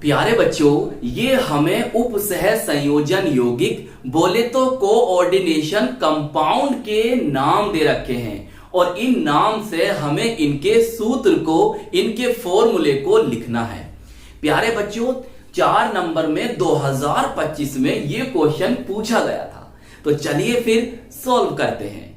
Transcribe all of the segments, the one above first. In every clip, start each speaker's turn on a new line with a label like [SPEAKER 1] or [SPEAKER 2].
[SPEAKER 1] प्यारे बच्चों, ये हमें उपसह संयोजन यौगिक बोले तो कोऑर्डिनेशन कंपाउंड के नाम दे रखे हैं और इन नाम से हमें इनके सूत्र को, इनके फॉर्मूले को लिखना है। प्यारे बच्चों, 4 नंबर में 2025 में ये क्वेश्चन पूछा गया था, तो चलिए फिर सॉल्व करते हैं।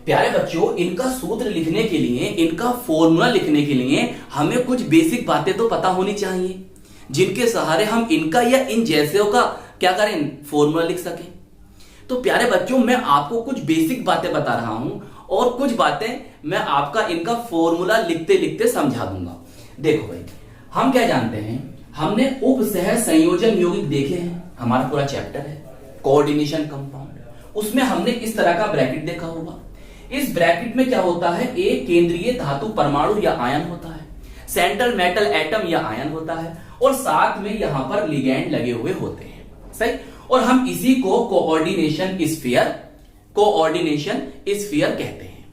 [SPEAKER 1] प्यारे बच्चों, इनका सूत्र लिखने के लिए, इनका फॉर्मूला लिखने के लिए हमें कुछ बेसिक बातें तो पता होनी चाहिए, जिनके सहारे हम इनका या इन जैसे का क्या करें, फॉर्मूला लिख सकें। तो प्यारे बच्चों, मैं आपको कुछ बेसिक बातें बता रहा हूं और कुछ बातें मैं आपका इनका फॉर्मूला लिखते लिखते समझा दूंगा। देखो भाई, हम क्या जानते हैं, हमने उपसह संयोजन यौगिक देखे हैं, हमारा पूरा चैप्टर है कोऑर्डिनेशन कंपाउंड। उसमें हमने इस तरह का ब्रैकेट देखा होगा। इस ब्रैकेट में क्या होता है, एक केंद्रीय धातु परमाणु या आयन होता है, सेंट्रल मेटल एटम या आयन होता है और साथ में यहां पर लिगैंड लगे हुए होते हैं, सही। और हम इसी को कोऑर्डिनेशन स्फीयर कहते हैं।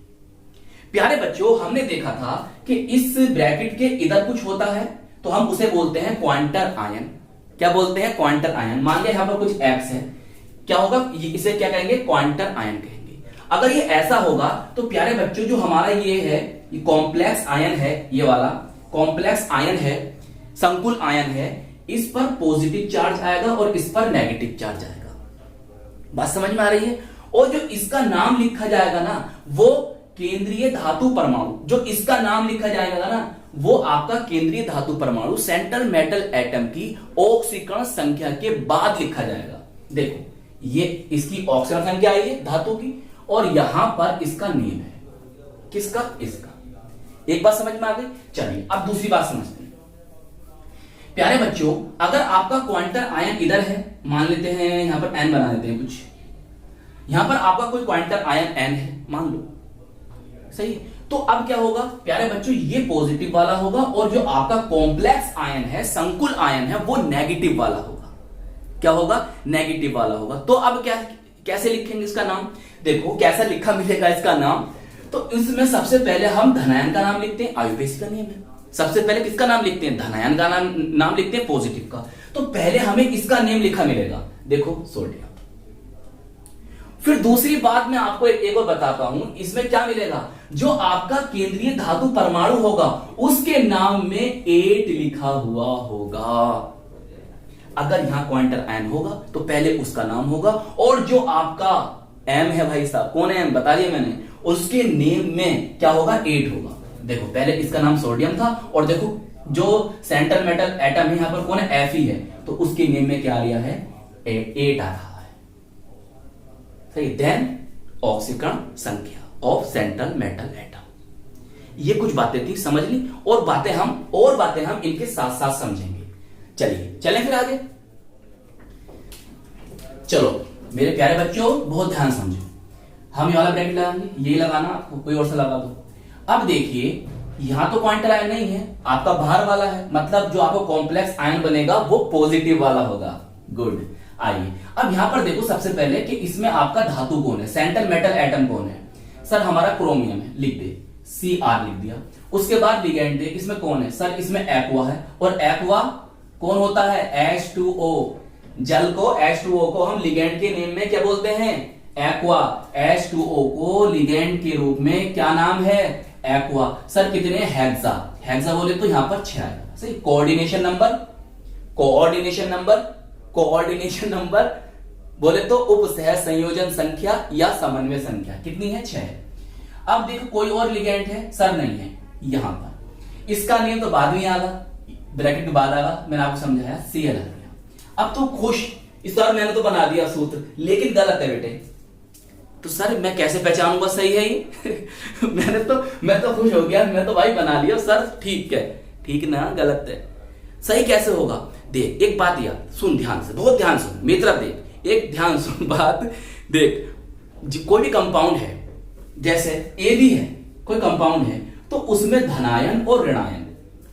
[SPEAKER 1] प्यारे बच्चों, हमने देखा था कि इस ब्रैकेट के इधर कुछ होता है तो हम उसे बोलते हैं क्वांटर आयन। क्या बोलते हैं, क्वांटर आयन। मान लिया यहां पर कुछ एक्स है, क्या होगा, इसे क्या कहेंगे, क्वांटर आयन कहेंगे। अगर ये ऐसा होगा तो प्यारे बच्चों, जो हमारा ये है, ये कॉम्प्लेक्स आयन है, ये वाला कॉम्प्लेक्स आयन है, संकुल आयन है, इस पर पॉजिटिव चार्ज आएगा और इस पर नेगेटिव चार्ज आएगा। बात समझ में आ रही है। और जो इसका नाम लिखा जाएगा ना, वो केंद्रीय धातु परमाणु, जो इसका नाम लिखा जाएगा ना, वो आपका केंद्रीय धातु परमाणु सेंट्रल मेटल एटम की ऑक्सीकरण संख्या के बाद लिखा जाएगा। देखो, ये इसकी ऑक्सीकरण संख्या आई है धातु की, और यहां पर इसका नेम है, किसका, इसका। एक बात समझ में आ गई। चलिए अब दूसरी बात समझते हैं। प्यारे बच्चों, अगर आपका क्वांटर आयन इधर है, मान लेते हैं यहां पर एन बना देते हैं कुछ, यहां पर आपका कोई क्वांटर आयन एन है, मान लो, सही। तो अब क्या होगा प्यारे बच्चों, ये पॉजिटिव वाला होगा और जो आपका कॉम्प्लेक्स आयन है, संकुल आयन है, वो नेगेटिव वाला होगा। क्या होगा, नेगेटिव वाला होगा। तो अब क्या, कैसे लिखेंगे इसका नाम। देखो कैसा लिखा मिलेगा इसका नाम। तो इसमें सबसे पहले हम धनायन का नाम लिखते हैं, आयुर्वेद का नियम है। सबसे पहले किसका नाम लिखते हैं, धनायन का नाम लिखते हैं, पॉजिटिव का। तो पहले हमें इसका नेम लिखा मिलेगा, देखो सोडियम। फिर दूसरी बात मैं आपको एक और बताता हूं, इसमें क्या मिलेगा, जो आपका केंद्रीय धातु परमाणु होगा उसके नाम में 8 लिखा हुआ होगा। अगर यहां क्वांटर आयन होगा तो पहले उसका नाम होगा, और जो आपका एम है भाई साहब, कौन है एम, बता दिया मैंने, उसके नेम में क्या होगा, 8 होगा। देखो पहले इसका नाम सोडियम था, और देखो जो सेंट्रल मेटल एटम है यहां पर कौन है, Fe है, तो उसके नेम में क्या आ रहा है, 8 आ रहा है, सही। देन ऑक्सीकरण संख्या ऑफ सेंट्रल मेटल एटम। ये कुछ बातें थी, समझ ली, और बातें हम इनके साथ साथ समझेंगे। चलिए चलें फिर आगे। चलो मेरे प्यारे बच्चों, बहुत ध्यान समझो। हम ये वाला ब्रैकेट लगाएंगे, ये लगाना आपको, कोई और सा लगा दो। अब देखिए, यहां तो क्वांटर आयन नहीं है, आपका बाहर वाला है, मतलब जो आपको कॉम्प्लेक्स आयन बनेगा वो पॉजिटिव वाला होगा। गुड। आइए अब यहां पर देखो, सबसे पहले कि इसमें आपका धातु कौन है, सेंट्रल मेटल एटम कौन है। सर हमारा क्रोमियम है, लिख दे, Cr लिख दिया। उसके बाद लिगैंड दे, इसमें कौन है, सर इसमें एक्वा है, और एक्वा कौन होता है, H2O। जल को, H2O को हम लिगैंड के नेम में क्या बोलते हैं, एक्वा। H2O को लिगैंड के रूप में क्या नाम है, एक्वा। सर कितने, हेक्सा बोले तो यहां पर 6 आएगा, सही। कोऑर्डिनेशन नंबर बोले तो उपसह संयोजन संख्या या समन्वय संख्या कितनी है, 6 है। अब देखो कोई और लिगैंड है, सर नहीं है यहां पर, इसका नेम तो बाद में आएगा, ब्रैकेट के बाद आएगा, मैंने आपको समझाया, Cl आ गया। अब तो खुश, इस बार मैंने तो बना दिया सूत्र, लेकिन गलत है बेटे। तो सर मैं कैसे पहचानूंगा सही है ये मैं तो खुश हो गया, मैं तो भाई बना लिया सर, ठीक है, ठीक ना, गलत है, सही कैसे होगा। देख एक बात यार, सुन ध्यान से, बहुत ध्यान सुन मेरी तरफ देख, एक ध्यान सुन बात देख। कोई भी कंपाउंड है, जैसे ए भी है, कोई कंपाउंड है, तो उसमें धनायन और ऋणायन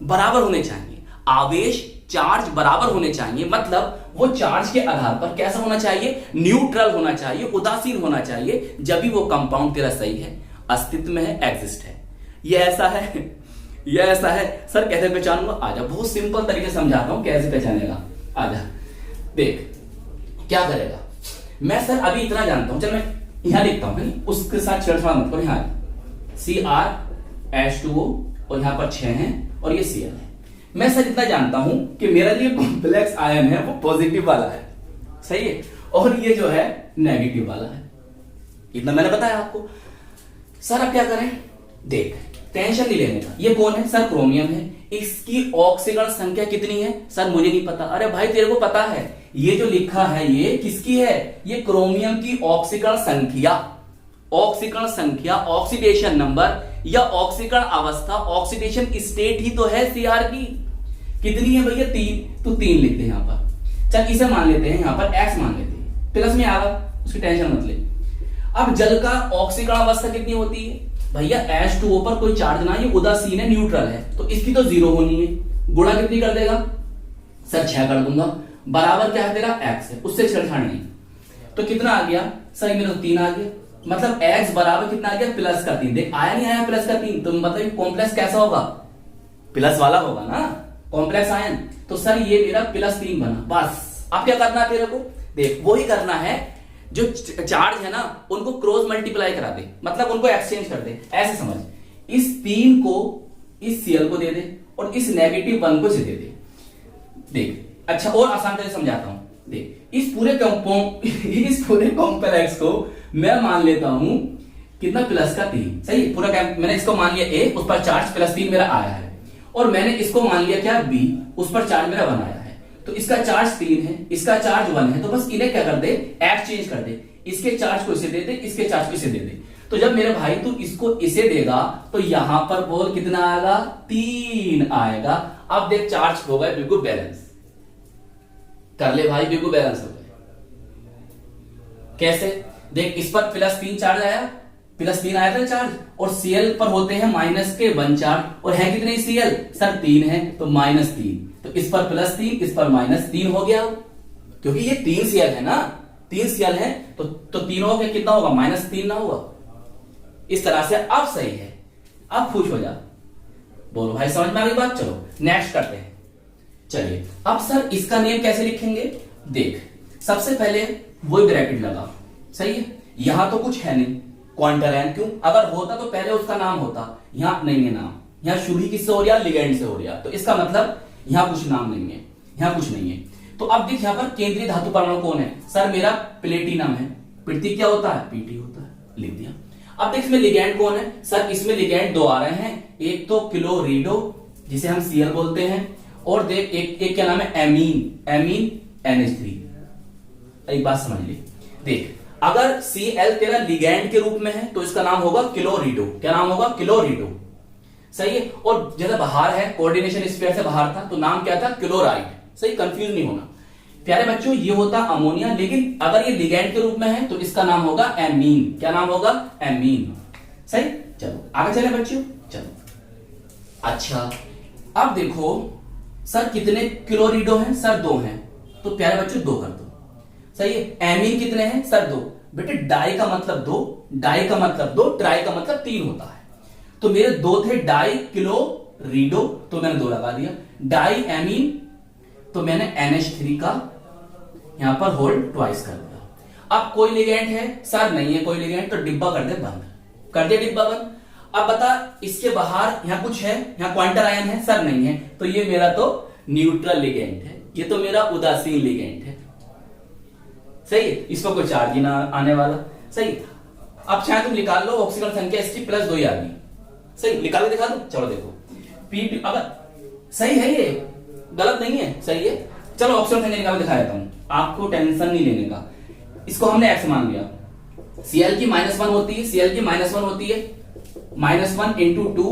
[SPEAKER 1] बराबर होने चाहिए, आवेश चार्ज बराबर होने चाहिए, मतलब वो चार्ज के आधार पर कैसा होना चाहिए, न्यूट्रल होना चाहिए, उदासीन होना चाहिए, जब भी वो कंपाउंड तेरा सही है, अस्तित्व में है, एग्जिस्ट है। ये ऐसा है ये ऐसा है सर, कैसे पहचानूंगा? आजा, बहुत सिंपल तरीके से समझाता हूं कैसे पहचानेगा। आजा देख क्या करेगा। मैं सर अभी इतना जानता हूं, चल मैं यहां लिखता हूं, उसके साथ छेड़छाड़ मत करो। यहां CrH2O और यहां पर 6 है और ये Cl है। मैं सर इतना जानता हूं कि मेरा जो कॉम्प्लेक्स आयन है वो पॉजिटिव वाला है, सही है, और ये जो है नेगेटिव वाला है। इतना मैंने बताया आपको। सर अब क्या करें? देख, टेंशन नहीं लेने का। ये कौन है? सर क्रोमियम है। इसकी ऑक्सीकरण संख्या कितनी है? सर मुझे नहीं पता। अरे भाई तेरे को पता है, ये जो लिखा है ये किसकी है? ये क्रोमियम की ऑक्सीकरण संख्या। ऑक्सीकरण संख्या, ऑक्सीडेशन नंबर या ऑक्सीकरण अवस्था, ऑक्सीडेशन स्टेट ही तो है Cr की। कितनी है भैया? 3। तो 3 लिखते हैं यहां पर। चल इसे मान लेते हैं, यहां पर X मान लेते हैं, प्लस में आ रहा, उसकी टेंशन मत ले। अब जल का ऑक्सीकरण अवस्था कितनी होती है भैया? H2O पर कोई चार्ज ना, ये उदासीन है, न्यूट्रल है, तो इसकी तो 0 होनी है। गुणा कितनी कर देगा? सर 6 कर दूंगा। बराबर क्या है तेरा? X है, उससे छेड़छाड़ नहीं। तो कितना आ गया सर? मेरा 3 आ गया। मतलब X बराबर कितना आ गया? प्लस का 3। देख आया नहीं आया प्लस का 3? तो मतलब कॉम्प्लेक्स कैसा होगा? प्लस वाला होगा ना, कॉम्प्लेक्स आयन। तो सर ये मेरा +3 बना। बस अब क्या करना है तेरे को? देख वही करना है, जो चार्ज है ना उनको क्रॉस मल्टीप्लाई करा दे, मतलब उनको एक्सचेंज कर दे। ऐसे समझ, इस 3 को इस Cl को दे दे और इस -1 को से दे दे। देख अच्छा और आसान तरीके से समझाता हूं। देख इस पूरे कॉम्प्लेक्स को मैं मान लेता हूं कितना? प्लस का 3, सही। पूरा मैंने इसको मान लिया A, उस पर चार्ज +3 मेरा आया है, और मैंने इसको मान लिया क्या? B, उस पर चार्ज मेरा 1 आया है। तो इसका चार्ज 3 है, इसका चार्ज 1 है, तो बस इन्हें क्या कर दे? एक्सचेंज कर दे। इसके चार्ज को इसे दे दे, इसके चार्ज को इसे दे दे। तो जब मेरे भाई तू इसको इसे देगा तो यहां पर बोल कितना आएगा? 3 आएगा। अब देख चार्ज हो गए बिल्कुल बैलेंस। कर ले भाई, बिल्कुल बैलेंस हो गए। कैसे? देख इस पर +3 चार्ज आया, +3 आया था चार्ज, और Cl पर होते हैं -1 चार्ज, और है कितने Cl? सर 3 है, तो -3। तो इस पर +3, इस पर -3 हो गया, क्योंकि ये 3 Cl है ना, 3 Cl है, तो 3 हो गया, कितना होगा? -3 ना होगा। इस तरह से अब सही है। अब खुश हो जा, बोलो भाई समझ में आ गई बात? चलो नेक्स्ट करते हैं। चलिए अब सर इसका नेम कैसे लिखेंगे? देख सबसे पहले वही ब्रैकेट लगा, सही है। यहां तो कुछ है नहीं, क्वांटर आयन। क्यों? अगर होता तो पहले उसका नाम होता, यहां नहीं है नाम। यहां शुरू ही किससे हो रहा? लिगेंड से हो रहा, तो इसका मतलब यहां कुछ नाम नहीं है, यहां कुछ नहीं है। तो अब देख यहां पर केंद्रीय धातु परमाणु कौन है? सर मेरा प्लेटिनम है। प्रतीक क्या होता है? Pt होता है, लिख दिया। अब देख इसमें लिगेंड कौन है? सर इसमें लिगेंड 2 आ रहे हैं, एक तो क्लोरिडो जिसे हम Cl बोलते हैं, और देख एक क्या नाम है? Amine NH3। एक बात समझ ली, देख अगर Cl तेरा लिगेंड के रूप में है तो इसका नाम होगा क्लोरिडो। क्या नाम होगा? क्लोरिडो, सही है। और जैसे बाहर है, कोऑर्डिनेशन स्फीयर से बाहर था, तो नाम क्या था? क्लोराइड, सही। कंफ्यूज नहीं होना प्यारे बच्चों, ये होता अमोनिया, लेकिन अगर ये लिगेंड के रूप में है तो इसका नाम होगा एमीन। क्या नाम होगा? एमीन, सही। चलो आगे चले बच्चों, चलो। अच्छा अब देखो सर कितने क्लोरिडो हैं? सर 2 हैं, तो प्यारे बच्चों 2 कर दो, सही है। एमीन कितने हैं? सर 2। बेटे डाई का मतलब 2, डाई का मतलब 2, ट्राई का मतलब 3 होता है। तो मेरे 2 थे डाई क्लोरिडो, तो मैंने 2 लगा दिया। डाई एमीन, तो मैंने NH3 का यहां पर होल्ड ट्वाइस कर दिया। अब कोई लिगेंड है? सर नहीं है कोई लिगेंड, तो डिब्बा कर दे बंद, कर दे डिब्बा बंद। अब बता इसके बाहर यहां कुछ है? यहां क्वांटर आयन है? सर नहीं है, तो ये मेरा तो न्यूट्रल लिगेंड है, ये तो मेरा उदासीन लिगेंड है, सही है। इसको कोई चार्ज ही ना आने वाला, सही। अब चाहे तुम निकाल लो ऑक्सीकरण संख्या इसकी +2 ही आ गई, सही। निकाल के दिखा दो, चलो देखो। P अगर सही है, ये गलत नहीं है, सही है। चलो ऑक्सीकरण संख्या निकाल के दिखा देता हूं, आपको टेंशन नहीं लेने का। इसको हमने X मान लिया। Cl की -1 होती है, Cl की -1 होती है, -1 × 2,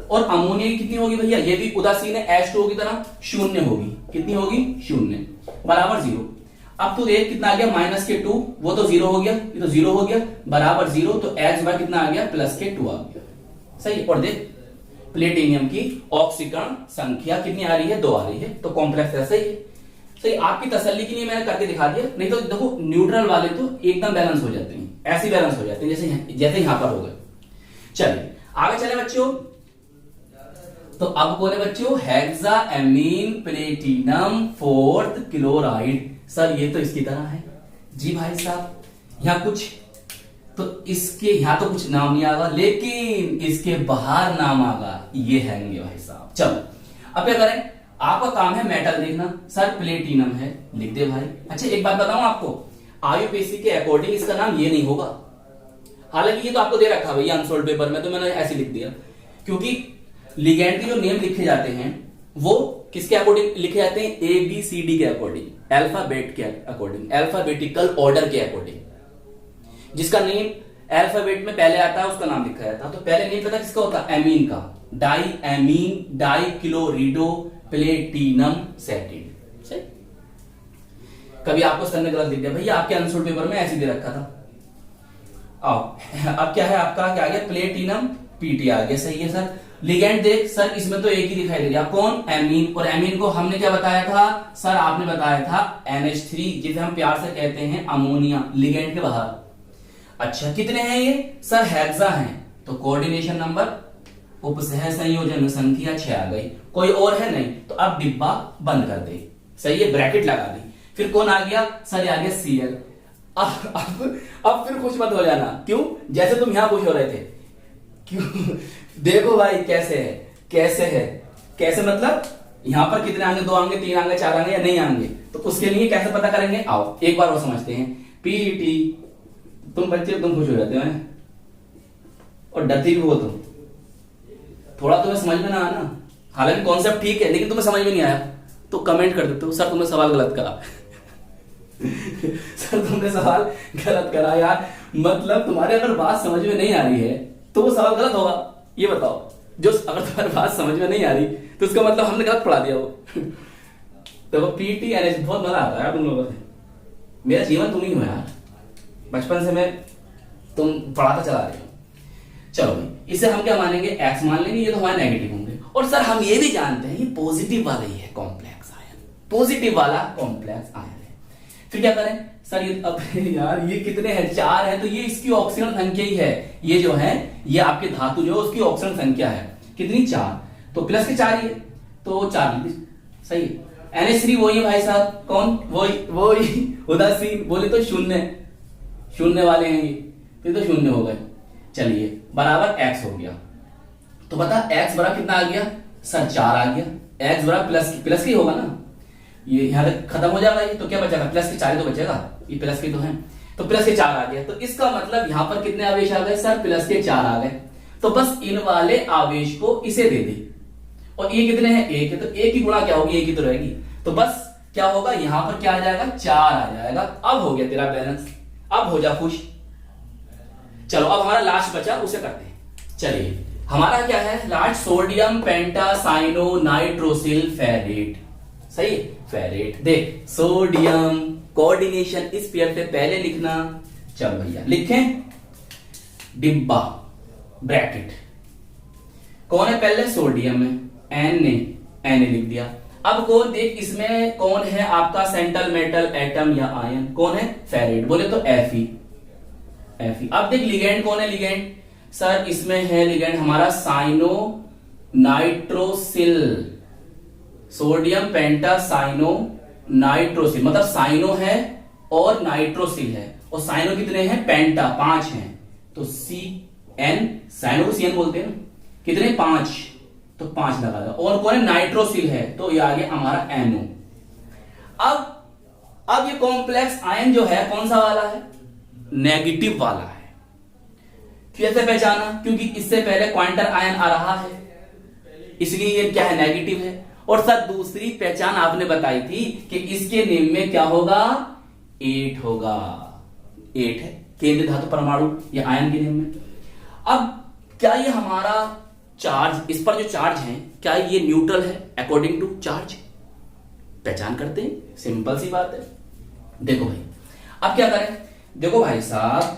[SPEAKER 1] और अमोनिया की कितनी होगी भैया? ये भी उदासीन है, H2O की तरह 0 होगी। कितनी होगी? 0 बराबर 0। अब तो देख कितना आ गया? -2, वो तो 0 हो गया, ये तो 0 हो गया, बराबर 0। तो X बार कितना आ गया? +2 आ गया, सही। और देख प्लेटिनियम की ऑक्सीकरण संख्या कितनी आ रही है? 2 आ रही है, तो कॉम्प्लेक्स ऐसा ही है, सही। आपकी तसल्ली के लिए मैंने करके दिखा दिया, नहीं तो देखो न्यूट्रल वाले तो एकदम बैलेंस हो जाते हैं, ऐसे बैलेंस हो जाते हैं जैसे यहां पर हो गए। चलिए आगे चले बच्चों। तो अब कौन है बच्चों, हेक्साएमीन प्लेटिनम फोर्थ क्लोराइड। सर ये तो इसकी तरह है जी भाई साहब, यहां कुछ तो इसके यहां तो कुछ नाम नहीं आगा, लेकिन इसके बाहर नाम आगा, ये हैंगे भाई साहब। चलो अब क्या करें, आपका काम है मेटल देखना। सर प्लेटिनम है, लिख दे भाई। अच्छा एक बात बताऊं आपको, आईयूपीएसी के अकॉर्डिंग इसका नाम ये नहीं होगा, हालांकि ये तो आपको दे रखा भैया अनसोल्ड पेपर में, तो मैंने ऐसे लिख दिया, क्योंकि लिगेंड के जो नेम लिखे जाते हैं वो किसके अकॉर्डिंग लिखे जाते हैं, ए बी सी डी के अकॉर्डिंग, अल्फाबेट के अकॉर्डिंग, अल्फाबेटिकल ऑर्डर के अकॉर्डिंग। जिसका नेम अल्फाबेट में पहले आता है उसका नाम लिखा जाता है। तो पहले नेम पता किसका होता है, एमीन का, डाई एमीन डाइक्लोरिडो प्लेटिनम सेटेड। सही, कभी आपको सर ने गलत लिख दिया भैया, आपके आंसर पेपर में ऐसे दे रखा था। आओ अब क्या है आपका, क्या आ गया, प्लेटिनम पीटी आ गया। सही है सर। लिगेंड देख सर, इसमें तो एक ही दिखाई दे रहा, कौन, एमीन। और एमीन को हमने क्या बताया था सर, आपने बताया था NH3, जिसे हम प्यार से कहते हैं अमोनिया, लिगेंड के बाहर। अच्छा कितने हैं ये सर, हेक्सा हैं, तो कोऑर्डिनेशन नंबर उपसह संयोजन संख्या 6 आ गई, कोई और है नहीं, तो अब डिब्बा बंद कर दे। सही है, ब्रैकेट लगा दी। फिर कौन आ गया सर, आ गया Cl। अब फिर खुश मत हो जाना, क्यों, जैसे तुम यहां खुश हो रहे थे, क्यों देखो भाई कैसे है, कैसे है, कैसे मतलब यहां पर कितने आएंगे, 2 आएंगे, 3 आएंगे, 4 आएंगे या नहीं आएंगे, तो उसके लिए कैसे पता करेंगे, आओ एक बार वो समझते हैं। पीटी, तुम बच्चे तुम खुश हो जाते हो और डरती भी हो तुम, थोड़ा तुम्हें समझ में ना आना, हालांकि कॉन्सेप्ट ठीक है लेकिन तुम्हें समझ में नहीं आया तो कमेंट कर देते हो सर तुमने सवाल गलत करा। सर तुमने सवाल गलत करा यार, मतलब तुम्हारे अगर बात समझ में नहीं आ रही है तो वो सवाल गलत होगा, ये बताओ। जो अगर तुम्हारी बात समझ में नहीं आ रही तो उसका मतलब हमने गलत पढ़ा दिया वो। तो पीटी एनएच बहुत मजा आता है यार तुम लोगों से, मेरा जीवन तुम ही हो यार, बचपन से मैं तुम पढ़ाता चला रहे हो। चलो भाई, इसे हम क्या मानेंगे, एक्स मान लेंगे, ये तो हमारे नेगेटिव होंगे। और सर हम ये भी जानते हैं ये पॉजिटिव वाला ही है, कॉम्प्लेक्स आयन, पॉजिटिव वाला कॉम्प्लेक्स आयन है। फिर क्या करें सर, ये अब यार ये कितने हैं, 4 है, तो ये इसकी ऑक्सीजन संख्या ही है, ये जो है ये आपके धातु जो है उसकी ऑक्सीजन संख्या है कितनी, 4, तो प्लस के 4 ही है, तो 4 सही है। NH3 वही है भाई साहब, कौन, वही उदासीन, बोले तो शून्य वाले हैं ये तो शून्य हो गए। चलिए बराबर x हो गया, तो बता x बराबर कितना आ गया सर, 4 आ गया। x बराबर प्लस की होगा ना, ये यहां तक खत्म हो जाएगा, ये तो क्या बचेगा, प्लस के 4 तो बचेगा, ये प्लस के तो है, तो प्लस के 4 आ गया। तो इसका मतलब यहां पर कितने आवेश आ गए सर, प्लस के 4 आ गए। तो बस इन वाले आवेश को इसे दे दे, और ये कितने हैं, 1 है, तो 1 की गुणा क्या होगी, 1 ही तो रहेगी, तो बस क्या होगा यहां पर क्या आ जाएगा, 4 आ जाएगा। अब हो गया तेरा बैलेंस, अब हो जा खुश। चलो अब हमारा लास्ट बचा, उसे करते हैं। चलिए हमारा क्या है लास्ट, सोडियम पेंटासाइनो नाइट्रोसिल फेरेट। सही, फेरेट। देख सोडियम, कोऑर्डिनेशन इस पेयर पे पहले लिखना। चलो भैया लिखें, डिब्बा ब्रैकेट, कौन है पहले, सोडियम है, एन लिख दिया। अब कौन, देख इसमें कौन है आपका सेंट्रल मेटल एटम या आयन, कौन है, फेरेट, बोले तो Fe। अब देख लिगेंड कौन है, लिगेंड सर इसमें है लिगेंड हमारा साइनो नाइट्रोसिल, सोडियम पेंटासाइनो नाइट्रोसिल, मतलब साइनो है और नाइट्रोसिल है, और साइनो कितने हैं, पेंटा 5 हैं, तो CN, साइनो को CN बोलते हैं ना, कितने 5, तो 5 लगा दो। और कौन है, नाइट्रोसिल है, तो ये आ गया हमारा NO। अब ये कॉम्प्लेक्स आयन जो है कौन सा वाला है, नेगेटिव वाला है। कैसे पहचाना, क्योंकि इससे पहले क्वांटम आयन आ रहा है, इसलिए ये क्या है, नेगेटिव है। और सर दूसरी पहचान आपने बताई थी कि इसके नेम में क्या होगा, 8 होगा, 8 है केंद्रीय धातु परमाणु या आयन के नेम में। अब क्या ये हमारा चार्ज, इस पर जो चार्ज है क्या ये न्यूट्रल है अकॉर्डिंग टू चार्ज, पहचान करते हैं, सिंपल सी बात है। देखो भाई अब क्या करें, देखो भाई साहब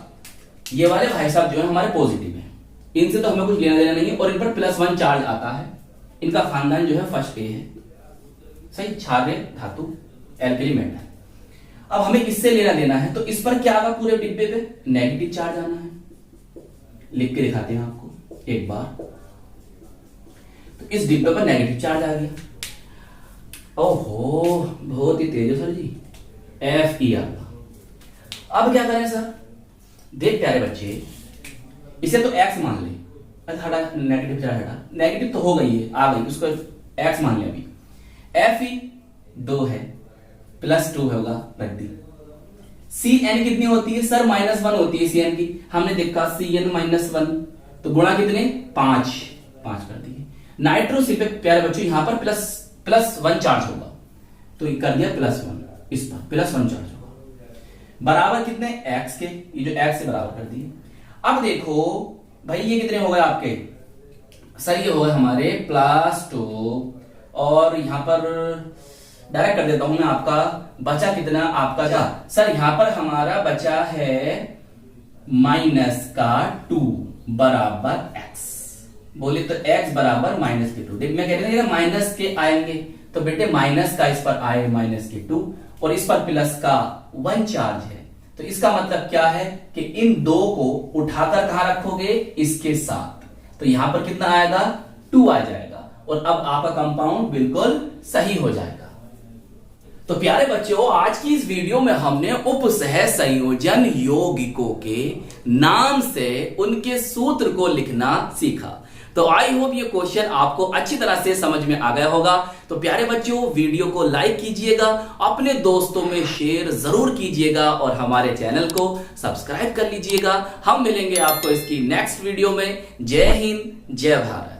[SPEAKER 1] ये वाले भाई साहब जो है हमारे पॉजिटिव हैं, इनसे तो हमें कुछ लेना देना नहीं है, और इन पर +1 चार्ज आता है, इनका खानदान जो है फर्स्ट ए है, सही, क्षारीय धातु एल्कली मेटल। अब हमें इससे लेना देना है, तो इस पर क्या आगा, पूरे डिब्बे पे नेगेटिव चार्ज आना है, लिख के दिखाते हैं आपको एक बार। तो इस डिब्बे पर नेगेटिव चार्ज आ गया। ओहो, बहुत ही तेज है सर जी, Fe आ गया। अब क्या करें सर? देख प्यारे बच्चे, इसे तो x मान ले, हटा नेगेटिव चार्ज हटा, नेगेटिव तो हो गई है, आ गई, उसको x मान ले। अभी Fe 2 है, +2 होगा, रख दी। Cn कितनी होती है सर? -1 होती है Cn की। हमने देखा Cn -1 तो गुणा कितने? 5 कर दिए। नाइट्रोसिल पे प्यारे बच्चों यहां पर +1 चार्ज होगा, तो ये कर दिया +1, इस पर +1 चार्ज होगा, बराबर कितने? x के, ये जो x से बराबर कर दिए। अब देखो भाई ये कितने हो गए आपके सर? ये हो गए हमारे +2, और यहां पर डायरेक्ट कर देता हूं मैं, आपका बचा कितना आपका क्या सर? यहां पर हमारा बचा है -2 बराबर x। बोले तो x बराबर -2। देख मैं कह रही हूं माइनस के आएंगे, तो बेटे माइनस का इस पर आए -2, और इस पर प्लस का 1 चार्ज है, तो इसका मतलब क्या है कि इन दो को उठाकर कहां रखोगे? इसके साथ, तो यहां पर कितना आएगा? 2 आ जाएगा, और अब आपका कंपाउंड बिल्कुल सही हो जाएगा। तो प्यारे बच्चों, आज की इस वीडियो में हमने उपसह संयोजन यौगिकों के नाम से उनके सूत्र को लिखना सीखा। तो आई होप ये क्वेश्चन आपको अच्छी तरह से समझ में आ गया होगा। तो प्यारे बच्चों, वीडियो को लाइक कीजिएगा, अपने दोस्तों में शेयर जरूर कीजिएगा, और हमारे चैनल को सब्सक्राइब कर लीजिएगा। हम मिलेंगे आपको इसकी नेक्स्ट वीडियो में। जय हिंद, जय भारत।